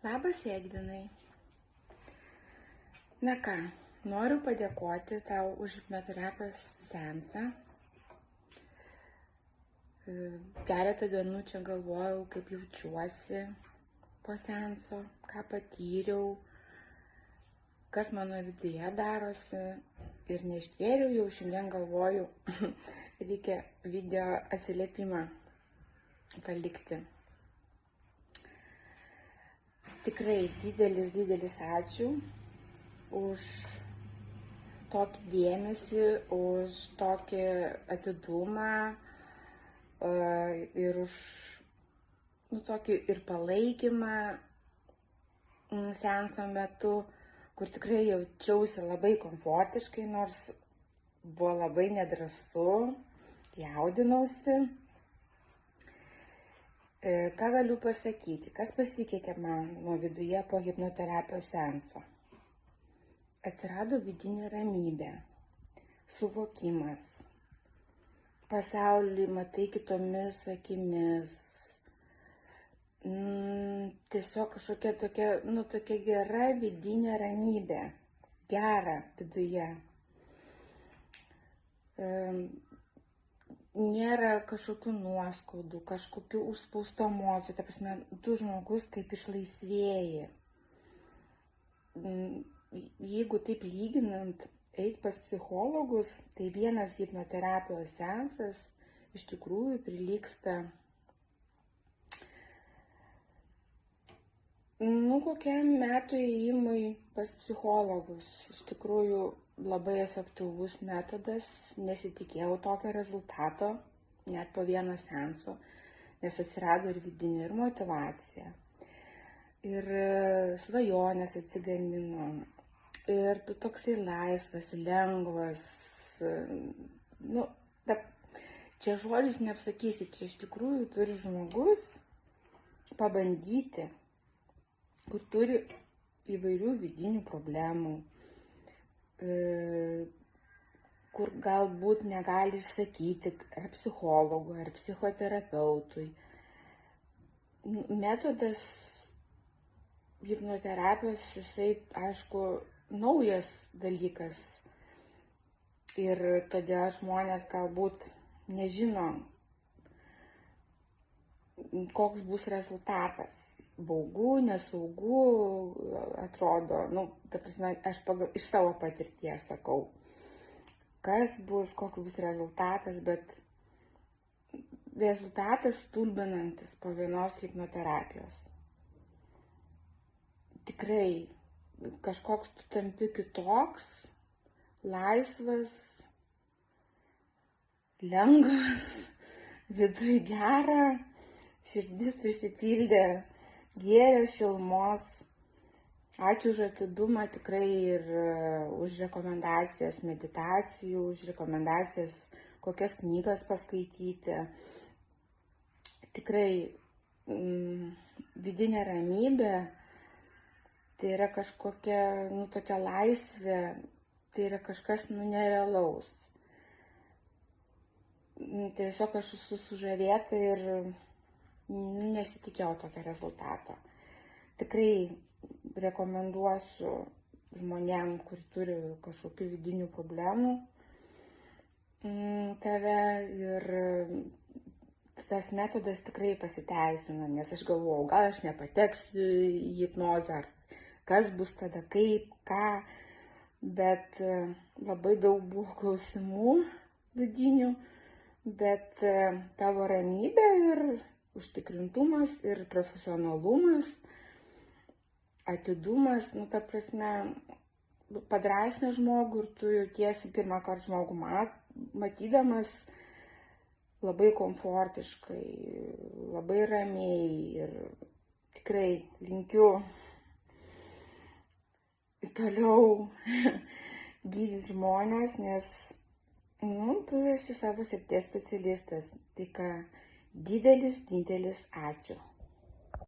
Labas, Jėgdinai. Na ką, noriu padėkoti tau už hipnoterapijos seansą. Keletą dienų čia galvojau, kaip jaučiuosi po seanso, ką patyriau, kas mano viduje darosi ir neištvėriau, jau šiandien galvoju, reikia video atsiliepimą palikti. Tikrai didelis ačiū už tokį dėmesį, už tokį atidumą ir už tokį ir palaikymą seanso metu, kur tikrai jaučiausi labai komfortiškai, nors buvo labai nedrąsu, jaudinausi. Ką galiu pasakyti, kas pasikeitė man nuo viduje po hipnoterapijos seanso? Atsirado vidinė ramybė, suvokimas, pasaulį matai kitomis akimis, tiesiog kažkokia tokia gera vidinė ramybė, gera viduje. Nėra kažkokių nuoskaudų, kažkokių užspaustų emocijų, ta prasme, tu žmogus kaip išlaisvėji. Jeigu taip lyginant, eit pas psichologus, tai vienas hipnoterapijos seansas iš tikrųjų prilygsta kokiam metų ėjimui pas psichologus. Iš tikrųjų labai efektyvus metodas, nesitikėjau tokio rezultato, net po vieno seanso, nes atsirado ir vidinė, ir motyvacija, ir svajonės atsigamino, ir tu toksai laisvas, lengvas, čia žodžius neapsakysi, čia iš tikrųjų turi žmogus pabandyti, kur turi įvairių vidinių problemų, kur galbūt negali išsakyti ar psichologui, ar psichoterapeutui. Metodas hipnoterapijos, jisai, aišku, naujas dalykas ir todėl žmonės galbūt nežino, koks bus rezultatas. Baugu, nesaugu atrodo, ta prasme, aš iš savo patirties sakau, kas bus, koks bus rezultatas, bet rezultatas stulbinantis po vienos hipnoterapijos. Tikrai kažkoks tu tampi kitoks, laisvas, lengvas, viduj gera, širdis prisipildė gėrio, šilumos. Ačiū už atidumą tikrai ir už rekomendacijas meditacijų, už rekomendacijas, kokias knygas paskaityti. Tikrai vidinė ramybė, tai yra kažkokia, tokia laisvė, tai yra kažkas, nerealaus. Tiesiog aš esu sužavėta ir nesitikėjau tokio rezultato. Tikrai rekomenduosiu žmonėm, kur turi kažkokių vidinių problemų tave, ir tas metodas tikrai pasiteisina, nes aš galvojau, gal aš nepateksiu į hipnozę, ar kas bus tada, kaip, ką, bet labai daug buvo klausimų vidinių, bet tavo ramybė ir užtikrintumas ir profesionalumas, atidumas, ta prasme, padrąsina žmogų ir tu jautiesi pirmą kartą žmogų matydamas labai komfortiškai, labai ramiai, ir tikrai linkiu toliau gydyti žmonės, nes tu esi savo srities specialistas. Tai ką, didelis ačiū.